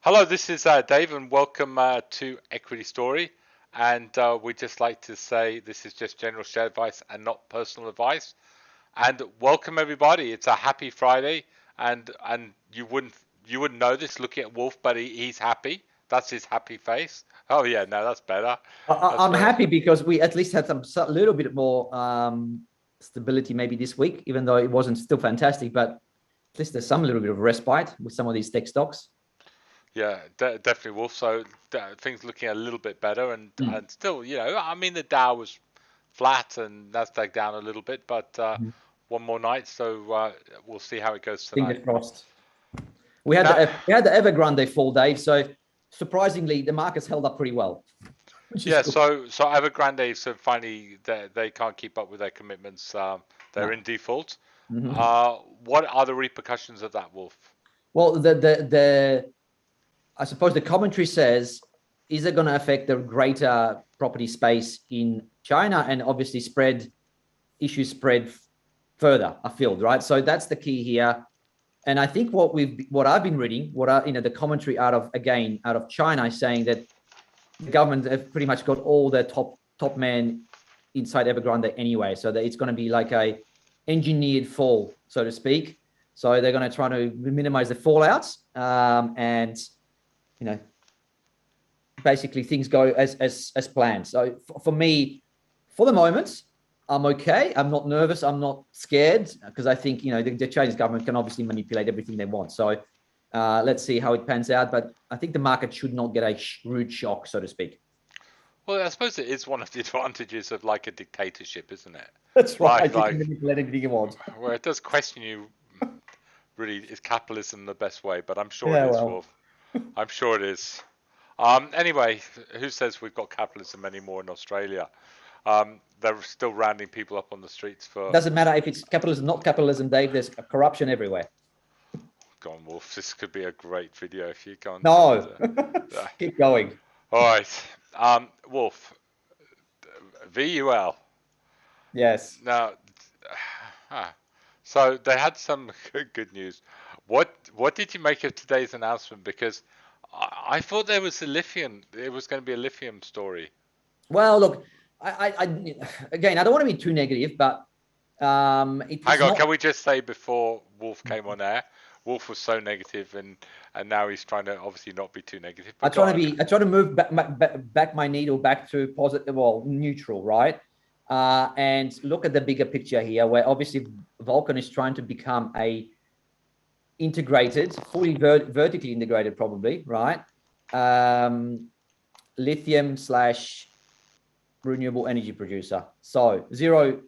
Hello, this is Dave, and welcome to Equity Story. And we'd just like to say this is just general share advice and not personal advice. And welcome everybody. It's a happy Friday, and you wouldn't know this looking at Wolf, but he's happy. That's his happy face. Oh yeah, no, that's better. I'm happy because we at least had a little bit more stability maybe this week, even though it wasn't still fantastic, but at least there's some little bit of respite with some of these tech stocks. Yeah, definitely, Wolf. So things looking a little bit better, and still, I mean, the Dow was flat and Nasdaq down a little bit, but one more night, so we'll see how it goes tonight. Fingers crossed. We had the Evergrande fall, Dave. So surprisingly, the market's held up pretty well. Yeah, so Evergrande, so finally they can't keep up with their commitments. They're in default. What are the repercussions of that, Wolf? Well, I suppose the commentary says, is it going to affect the greater property space in China, and obviously issues spread further afield, right? So that's the key here. And I think what I've been reading, the commentary out of China is saying that the government have pretty much got all their top men inside Evergrande anyway, so that it's going to be like a engineered fall, so to speak. So they're going to try to minimize the fallouts, and basically things go as planned. So for me, for the moment, I'm okay. I'm not nervous. I'm not scared, because I think the Chinese government can obviously manipulate everything they want. So let's see how it pans out. But I think the market should not get a rude shock, so to speak. Well, I suppose it is one of the advantages of like a dictatorship, isn't it? That's right. You can manipulate anything you want. Well, it does question you. Really, is capitalism the best way? But I'm sure it is, Wolf. I'm sure it is. Anyway, who says we've got capitalism anymore in Australia? They're still rounding people up on the streets for... Doesn't matter if it's capitalism, not capitalism, Dave. There's corruption everywhere. Go on, Wolf. This could be a great video if you go on. No. Keep going. All right. Wolf. VUL. Yes. Now, so they had some good news. What did you make of today's announcement? Because I thought there was it was going to be a lithium story. Well, look, again, I don't want to be too negative, but hang on, can we just say before Wolf came on air, Wolf was so negative, and now he's trying to obviously not be too negative. I try to move back my needle back to positive, well, neutral, right? And look at the bigger picture here, where obviously Vulcan is trying to become a integrated, fully vertically integrated, probably, right? Lithium / renewable energy producer. So zero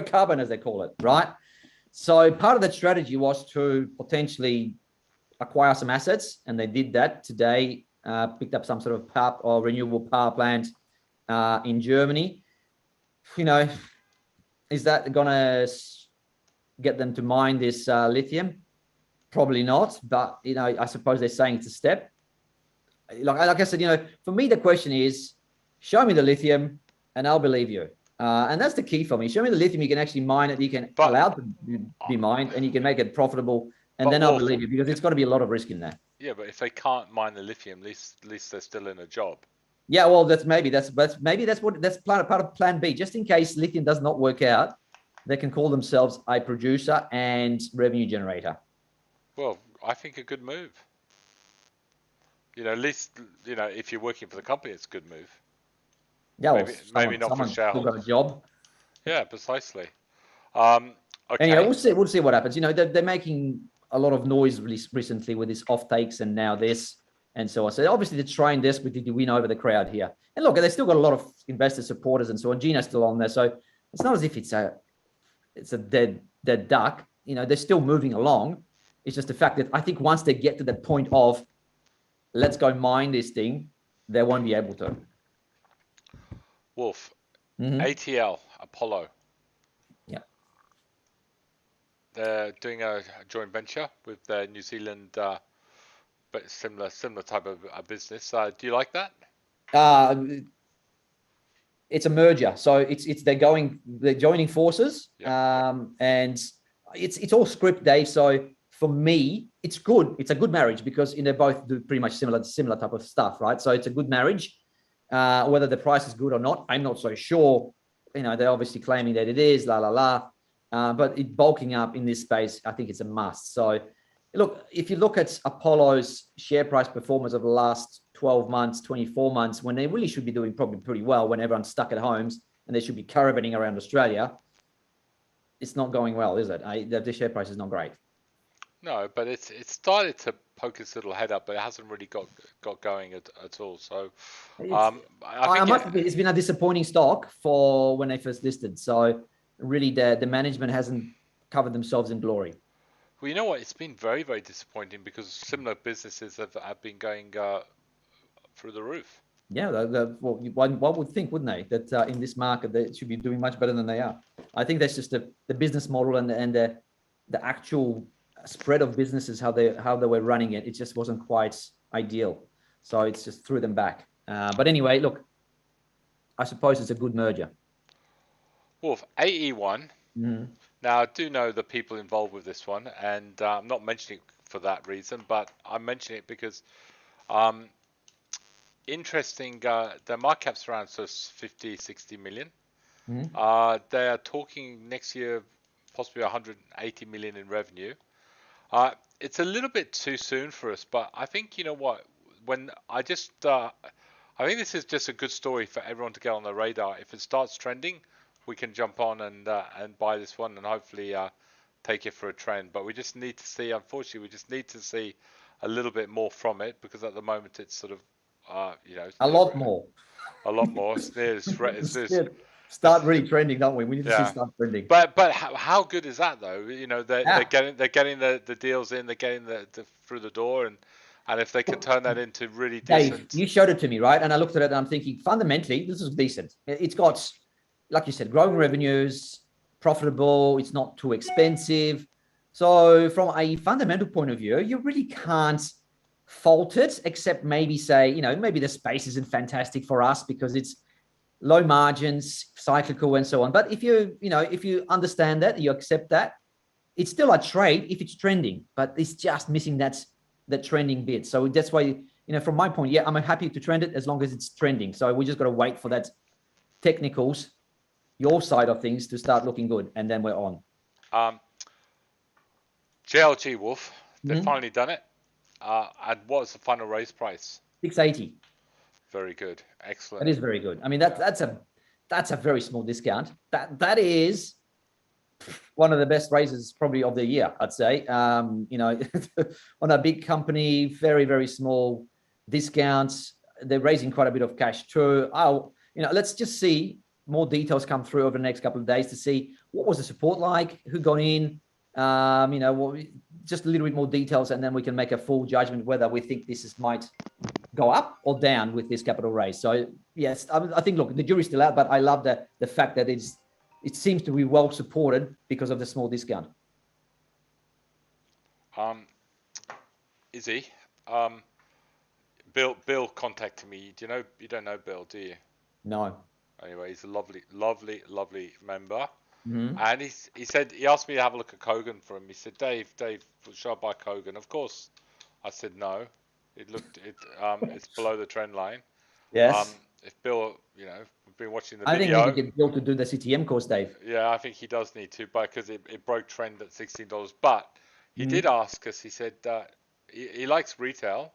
carbon, as they call it, right? So part of that strategy was to potentially acquire some assets, and they did that today. Picked up some sort of power or renewable power plant in Germany. Is that gonna get them to mine this lithium? Probably not, but I suppose they're saying it's a step. Like I said, for me the question is, show me the lithium and I'll believe you. And that's the key for me. Show me the lithium, you can actually mine it, you can allow it to be mined, and you can make it profitable, and then I'll believe you, because it's got to be a lot of risk in there. Yeah, but if they can't mine the lithium, at least they're still in a job. Yeah, well, that's part of plan B. Just in case lithium does not work out, they can call themselves a producer and revenue generator. Well, I think a good move. At least, if you're working for the company, it's a good move. Yeah, maybe not for shareholders. Got a job. Yeah, precisely. Okay. Anyway, we'll see what happens. They're making a lot of noise recently with these offtakes and now this and so on. So obviously they're trying desperately to win over the crowd here. And look, they still got a lot of investor supporters and so on. Gina's still on there, so it's not as if it's a dead duck. They're still moving along. It's just the fact that I think once they get to that point of let's go mine this thing, they won't be able to. Wolf, ATL, Apollo. Yeah. They're doing a joint venture with their New Zealand, but similar type of business. Do you like that? It's a merger, so they're joining forces, and it's all script, Dave. So for me, it's good. It's a good marriage because they both do pretty much similar type of stuff, right? So it's a good marriage. Whether the price is good or not, I'm not so sure. They're obviously claiming that it is, but it bulking up in this space, I think it's a must. So look, if you look at Apollo's share price performance of the last 12 months, 24 months, when they really should be doing probably pretty well when everyone's stuck at homes and they should be caravanning around Australia, it's not going well, is it? The share price is not great. No, but it's started to poke its little head up, but it hasn't really got going at all. So I must admit, it's been a disappointing stock for when they first listed. So really, the management hasn't covered themselves in glory. Well, you know what? It's been very, very disappointing because similar businesses have been going through the roof. Yeah, one would think, wouldn't they, that in this market they should be doing much better than they are. I think that's just the business model and the actual spread of businesses, how they were running it. It just wasn't quite ideal, so it's just threw them back. But anyway, look, I suppose it's a good merger. Wolf, AE1. Mm-hmm. Now, I do know the people involved with this one, and I'm not mentioning it for that reason, but I'm mentioning it because interesting, their market cap's around 50, 60 million. Mm-hmm. They are talking next year possibly 180 million in revenue. It's a little bit too soon for us, but I think, you know what, I think this is just a good story for everyone to get on the radar. If it starts trending, we can jump on and buy this one and hopefully take it for a trend. But we just need to see, unfortunately, a little bit more from it because at the moment it's sort of, a lot more. Start really trending, don't we? We need to see start trending. But how good is that though? They're getting the deals in, they're getting the through the door, and if they can turn that into really decent. Dave, you showed it to me, right? And I looked at it and I'm thinking, fundamentally, this is decent. It's got, like you said, growing revenues, profitable. It's not too expensive. So from a fundamental point of view, you really can't fault it, except maybe say, maybe the space isn't fantastic for us because it's low margins, cyclical, and so on. But if you understand that, you accept that, it's still a trade if it's trending, but it's just missing that trending bit. So that's why, from my point, I'm happy to trend it as long as it's trending. So we just got to wait for that technicals, your side of things, to start looking good, and then we're on. JLG Wolf, they've finally done it. And what's the final raise price? 680. Very good, excellent. That is very good. I mean, that's a very small discount. That is one of the best raises probably of the year, I'd say. On a big company, very, very small discounts. They're raising quite a bit of cash too. Let's just see more details come through over the next couple of days to see what was the support like, who got in, just a little bit more details, and then we can make a full judgment whether we think this might go up or down with this capital raise. So yes, I think, look, the jury's still out, but I love the fact that it seems to be well supported because of the small discount. Izzy, Bill contacted me. You don't know Bill, do you? No. Anyway, he's a lovely, lovely, lovely member. Mm-hmm. And he asked me to have a look at Kogan for him. He said, Dave, should I buy Kogan? Of course, I said no. It's below the trend line. Yes. If Bill, we've been watching the video. I think we need to get Bill to do the CTM course, Dave. Yeah, I think he does need to, because it broke trend at $16. But he did ask us. He said he likes retail.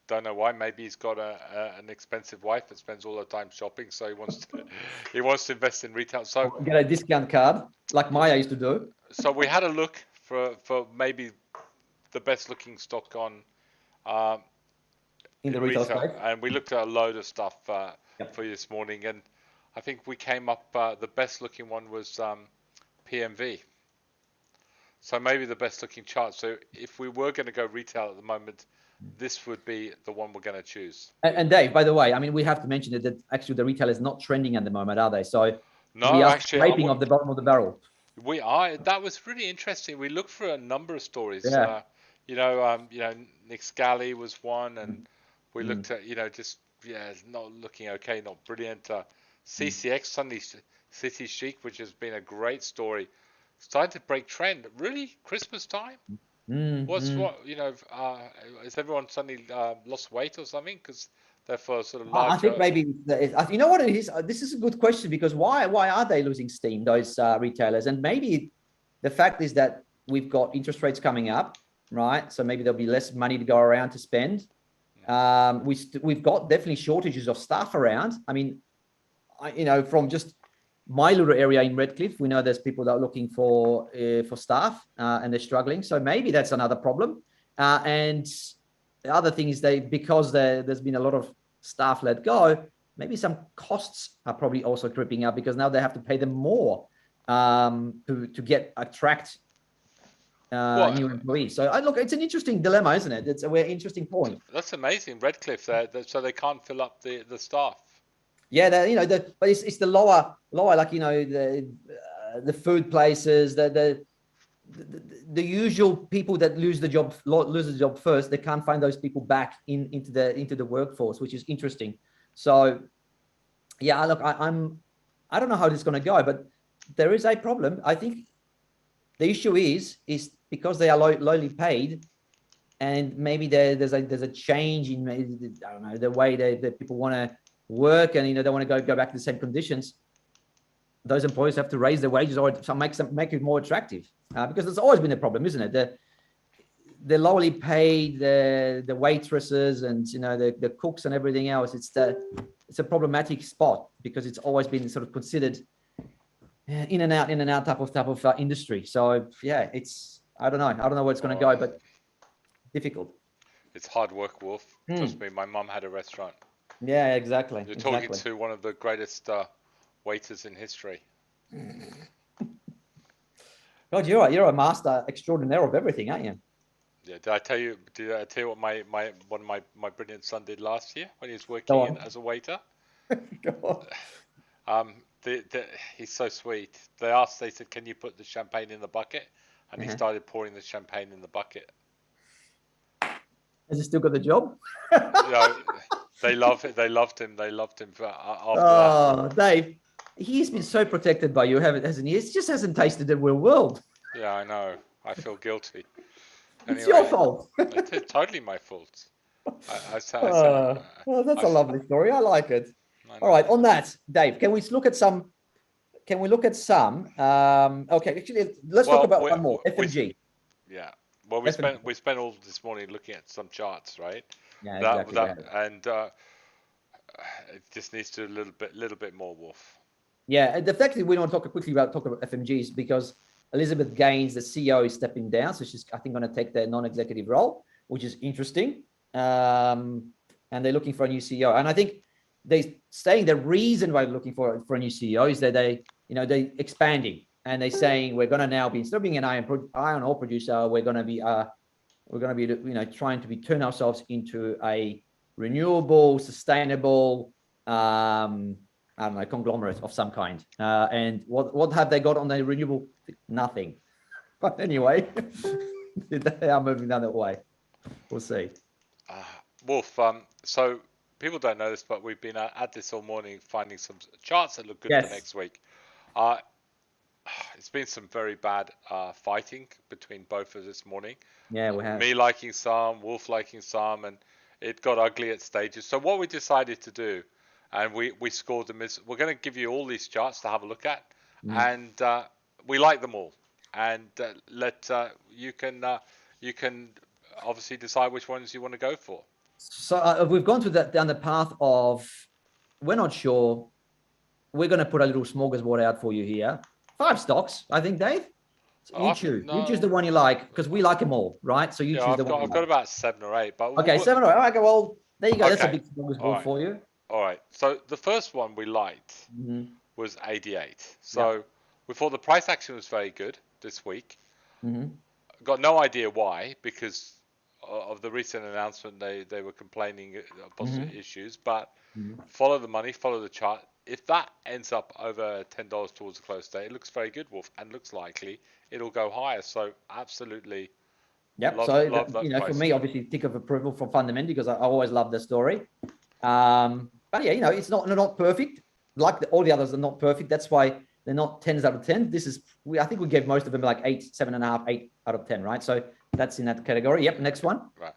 Don't know why. Maybe he's got an expensive wife that spends all her time shopping, so he wants to invest in retail. So get a discount card like Maya used to do. So we had a look for maybe the best looking stock on in the retail space, and we looked at a load of stuff for you this morning, and I think we came up. The best looking one was PMV. So maybe the best looking chart. So if we were going to go retail at the moment, this would be the one we're going to choose. And Dave, by the way, I mean, we have to mention that actually the retail is not trending at the moment, are they? So no, we are actually, scraping off the bottom of the barrel. We are. That was really interesting. We looked for a number of stories. Yeah. Nick Scally was one, and we looked at, not looking okay, not brilliant. CCX, suddenly City Chic, which has been a great story. starting to break trend. Really, Christmas time? What is everyone suddenly lost weight or something? Because they're for sort of I larger. think maybe you know what it is. This is a good question, because why are they losing steam, those retailers? And maybe the fact is that we've got interest rates coming up, right? So maybe there'll be less money to go around to spend. We've got definitely shortages of staff around. I mean, from just my little area in Redcliffe, we know there's people that are looking for staff, and they're struggling. So maybe that's another problem. And the other thing is because there's been a lot of staff let go, maybe some costs are probably also creeping up, because now they have to pay them more to attract new employees. So look, it's an interesting dilemma, isn't it? It's a very interesting point. That's amazing, Redcliffe. So they can't fill up the staff. Yeah, but it's the lower, like the food places, the usual people that lose the job first. They can't find those people back into the workforce, which is interesting. So yeah, look, I don't know how this is going to go, but there is a problem. I think the issue is because they are lowly paid, and maybe there's a change in, I don't know, the way that people want to work, and they want to go back to the same conditions. Those employers have to raise their wages or make it more attractive, because there's always been a problem, isn't it? The lowly paid, the waitresses, and the cooks and everything else. It's a problematic spot, because it's always been sort of considered in and out type of industry. So yeah, I don't know where it's going to go, but difficult. It's hard work, Wolf. Trust me, my mum had a restaurant. Yeah, exactly. You're talking to one of the greatest waiters in history. God, you're a master extraordinaire of everything, aren't you? Yeah. Did I tell you what one of my brilliant son did last year when he was working as a waiter? Go on. He's so sweet. They said, can you put the champagne in the bucket? And he started pouring the champagne in the bucket. Has he still got the job? They loved him. They loved him for after that. Dave, he's been so protected by you, hasn't he? It just hasn't tasted the real world. Yeah, I know. I feel guilty. It's your fault. It's totally my fault. That's a lovely story. I like it. All right. On that, Dave, can we look at some? Okay, actually, let's talk about one more. FMG. Yeah. Well, we spent all this morning looking at some charts, right? Yeah, exactly. And it just needs to do a little bit more, Wolf. Yeah, the fact that we don't talk about FMGs, because Elizabeth Gaines, the CEO, is stepping down, so she's, I think, going to take the non-executive role, which is interesting. And they're looking for a new CEO, and I think they're saying the reason why they're looking for a new CEO is that they're expanding, and they're saying we're going to now be, instead of being an iron ore producer, we're going to be trying to turn ourselves into a renewable, sustainable, I don't know, conglomerate of some kind. And what have they got on the renewable? Nothing. But anyway, they are moving down that way. We'll see. Wolf, so people don't know this, but we've been at this all morning, finding some charts that look good for next week. It's been some very bad fighting between both of us this morning. Yeah, we have. Me liking some, Wolf liking some, and it got ugly at stages. So what we decided to do, and we scored them, is we're going to give you all these charts to have a look at, and we like them all, and you can obviously decide which ones you want to go for. So we've gone down the path of, we're not sure. We're going to put a little smorgasbord out for you here. 5 stocks, I think, Dave. You choose the one you like, because we like them all, right? So you choose the one. I've got about 7 or 8, but okay, 7 or 8. Okay, well, there you go. Okay. That's a big smorgasbord for you. All right. So the first one we liked was 88. So we thought the price action was very good this week. Got no idea why, because of the recent announcement. They were complaining about issues, but follow the money, follow the chart. If that ends up over $10 towards the close date, it looks very good, Wolf, and looks likely it'll go higher. So absolutely. Yep. Love that for me, obviously, tick of approval for fundamental, because I always love the story. But yeah, it's not perfect. Like all the others are not perfect. That's why They're not 10s out of 10. This is, I think we gave most of them like 8, 7.5, 8 out of 10, right? So that's in that category. Yep, next one. Right.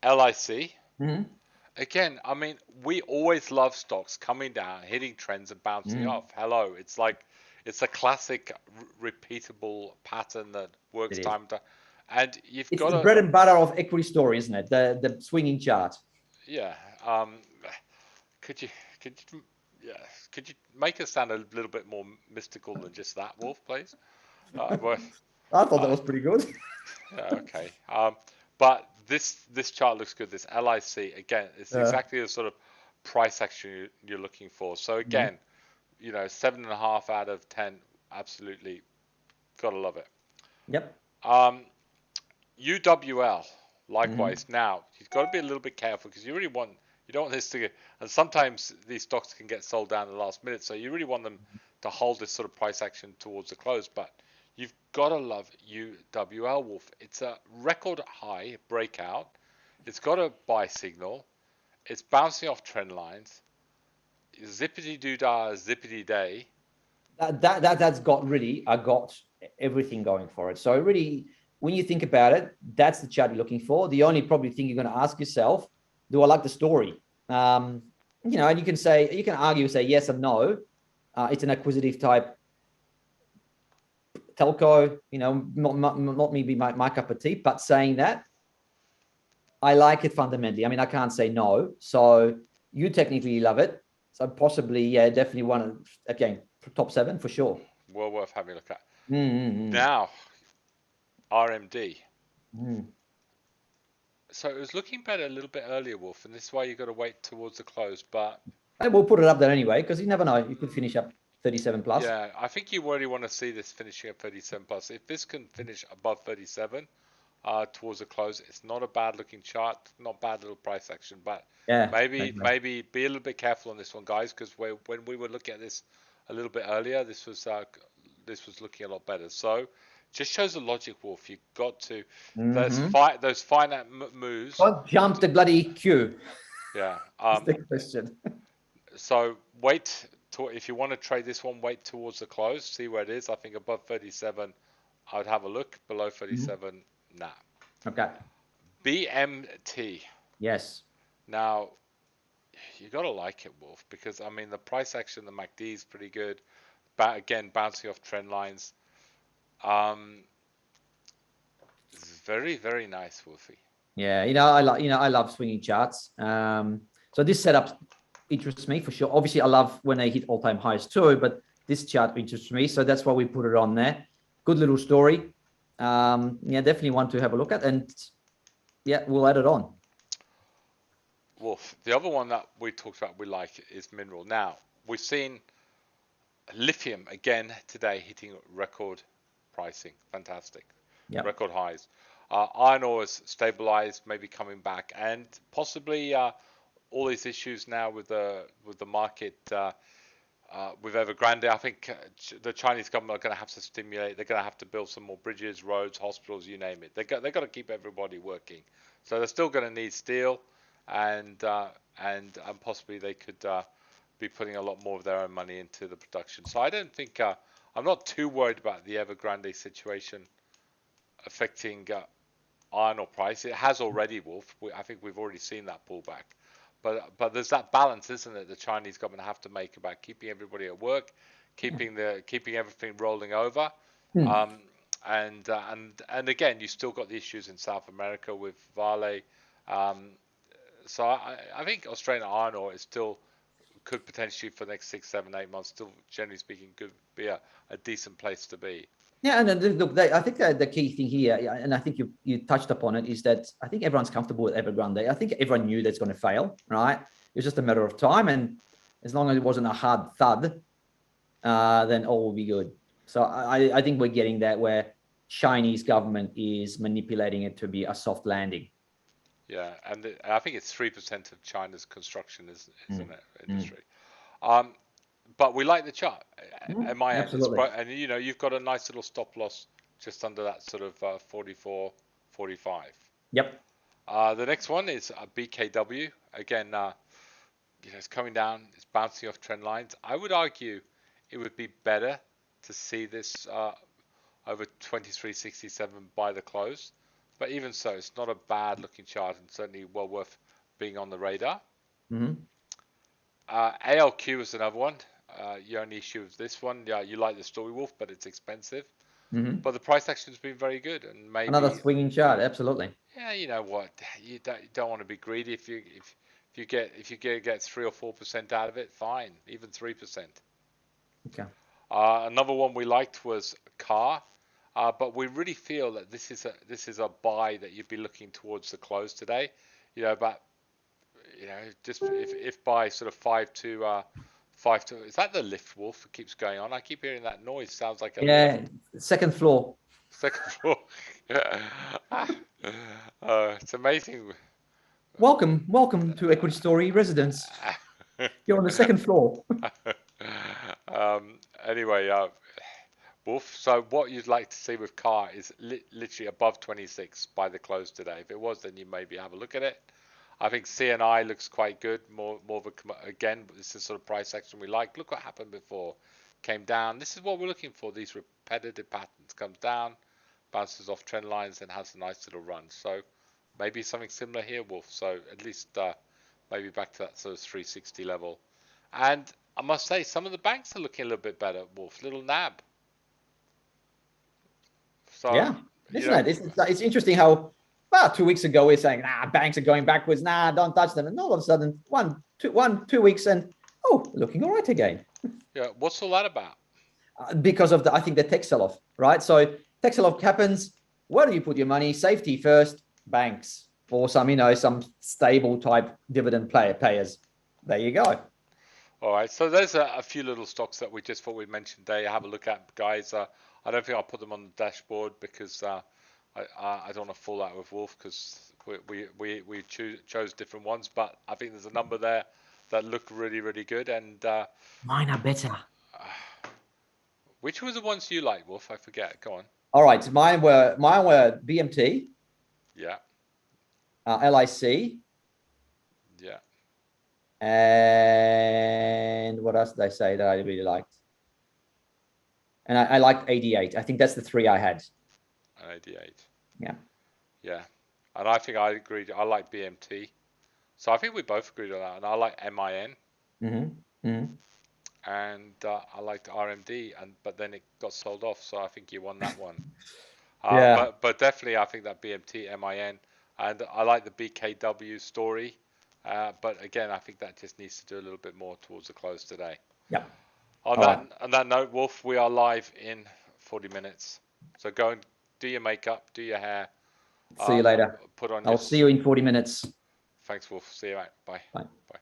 LIC. Mm-hmm. Again, I mean, we always love stocks coming down, hitting trends and bouncing off. Hello, it's like, it's a classic repeatable pattern that works It is. time to, and you've It's got the to, bread and butter of equity story, isn't it? The swinging chart. yeah. Could you, yeah, could you make it sound a little bit more mystical than just that, Wolf, please? Well, I thought that was pretty good. yeah, okay. But this chart looks good. This LIC again, it's exactly the sort of price action you're looking for. So again, 7.5 out of 10, absolutely, gotta love it. Yep. UWL, likewise. Now you've got to be a little bit careful because you don't want this to get, and sometimes these stocks can get sold down at the last minute. So you really want them to hold this sort of price action towards the close, but you've got to love UWL, Wolf. It's a record high breakout. It's got a buy signal. It's bouncing off trend lines. Zippity doo dah, zippity day. That's got everything going for it. So really, when you think about it, that's the chart you're looking for. The only probably thing you're going to ask yourself, do I like the story? And you can argue, say yes or no. It's an acquisitive type telco, not maybe my cup of tea, but saying that, I like it fundamentally. I mean, I can't say no. So you technically love it. So possibly, definitely one of, again, top 7 for sure. Well worth having a look at. Now, RMD. So it was looking better a little bit earlier, Wolf, and this is why you've got to wait towards the close. But we'll put it up there anyway, because you never know. You could finish up 37 plus. Yeah, I think you already want to see this finishing at 37 plus. If this can finish above 37 towards the close, it's not a bad looking chart, not bad little price action. But maybe be a little bit careful on this one, guys, because when we were looking at this a little bit earlier, this was looking a lot better. So just shows the logic, Wolf. You've got to those finite moves. Don't jump the bloody queue. Yeah. That's the question. So wait. If you want to trade this one, wait towards the close, see where it is. I think above 37, I would have a look. Below 37, nah. Okay. BMT. Yes. Now, you got to like it, Wolf, because, I mean, the price action, the MACD is pretty good. But again, bouncing off trend lines. It's very, very nice, Wolfie. Yeah, I love swinging charts. So this setup interests me for sure. Obviously, I love when they hit all-time highs too, but this chart interests me, so that's why we put it on there. Good little story. Definitely one to have a look at, and we'll add it on. Wolf, the other one that we talked about we like is mineral. Now, we've seen lithium again today hitting record pricing. Fantastic. Yep. Record highs. Iron ore is stabilized, maybe coming back, and possibly all these issues now with the market with Evergrande. I think the Chinese government are going to have to stimulate. They're going to have to build some more bridges, roads, hospitals, you name it. They've got to keep everybody working. So they're still going to need steel, and possibly they could be putting a lot more of their own money into the production. So I don't think I'm not too worried about the Evergrande situation affecting iron ore price. It has already, Wolf. I think we've already seen that pullback. But there's that balance, isn't it? The Chinese government have to make about keeping everybody at work, keeping everything rolling over, and again, you still got the issues in South America with Vale. So I think Australian iron ore is still could potentially for the next 6, 7, 8 months still, generally speaking, could be a decent place to be. Yeah, and look, I think the key thing here, and I think you touched upon it, is that I think everyone's comfortable with Evergrande. I think everyone knew that's going to fail, right? It was just a matter of time, and as long as it wasn't a hard thud, then all will be good. So I think we're getting that where Chinese government is manipulating it to be a soft landing. Yeah, and I think it's 3% of China's construction is in that industry. But we like the chart at my end. And you've got a nice little stop loss just under that sort of 44, 45. Yep. The next one is BKW. Again, it's coming down. It's bouncing off trend lines. I would argue it would be better to see this over 23.67 by the close. But even so, it's not a bad looking chart and certainly well worth being on the radar. ALQ is another one. Your only issue with this one, yeah, you like the story, Wolf, but it's expensive. But the price action's been very good, and maybe another swinging chart, absolutely. Yeah, you know what? You don't want to be greedy. If you get 3 or 4% out of it, fine. Even 3%. Okay. Another one we liked was car, but we really feel that this is a buy that you'd be looking towards the close today. You know, but just if by sort of 5 to 5 to, is that the lift, Wolf? It keeps going on. I keep hearing that noise. Sounds like a lift. Second floor. Second floor. It's amazing. Welcome to Equity Story residence. You're on the second floor. Anyway, Wolf, so what you'd like to see with car is literally above 26 by the close today. If it was, then you maybe have a look at it. I think CNI looks quite good. More of a, again, this is sort of price action we like. Look what happened before. Came down. This is what we're looking for. These repetitive patterns. Comes down, bounces off trend lines, and has a nice little run. So maybe something similar here, Wolf. So at least maybe back to that sort of 360 level. And I must say, some of the banks are looking a little bit better, Wolf. Little nab. So, yeah, isn't it? It's interesting how about 2 weeks ago we're saying, banks are going backwards. Don't touch them. And all of a sudden, 2 weeks, and looking all right again. Yeah, what's all that about? Because of I think the tech sell-off, right? So tech sell-off happens. Where do you put your money? Safety first, banks, or some stable type dividend payers. There you go. All right, so there's a few little stocks that we just thought we'd mention today. Have a look at, guys. I don't think I'll put them on the dashboard because I don't want to fall out with Wolf because we chose different ones. But I think there's a number there that look really, really good. And mine are better. Which were the ones you like, Wolf? I forget. Go on. All right, mine were BMT. Yeah. LIC. Yeah. And what else did I say that I really liked? And I liked 88. I think that's the three I had. 88. Yeah. Yeah. And I think I agreed. I like BMT. So I think we both agreed on that. And I like MIN. And I liked RMD. But then it got sold off. So I think you won that one. Yeah. But definitely I think that BMT, MIN. And I like the BKW story. But again, I think that just needs to do a little bit more towards the close today. Yeah. On that note, Wolf, we are live in 40 minutes. So go and do your makeup, do your hair. See you later. I'll see you in 40 minutes. Thanks, Wolf. See you, mate. Bye. Bye. Bye.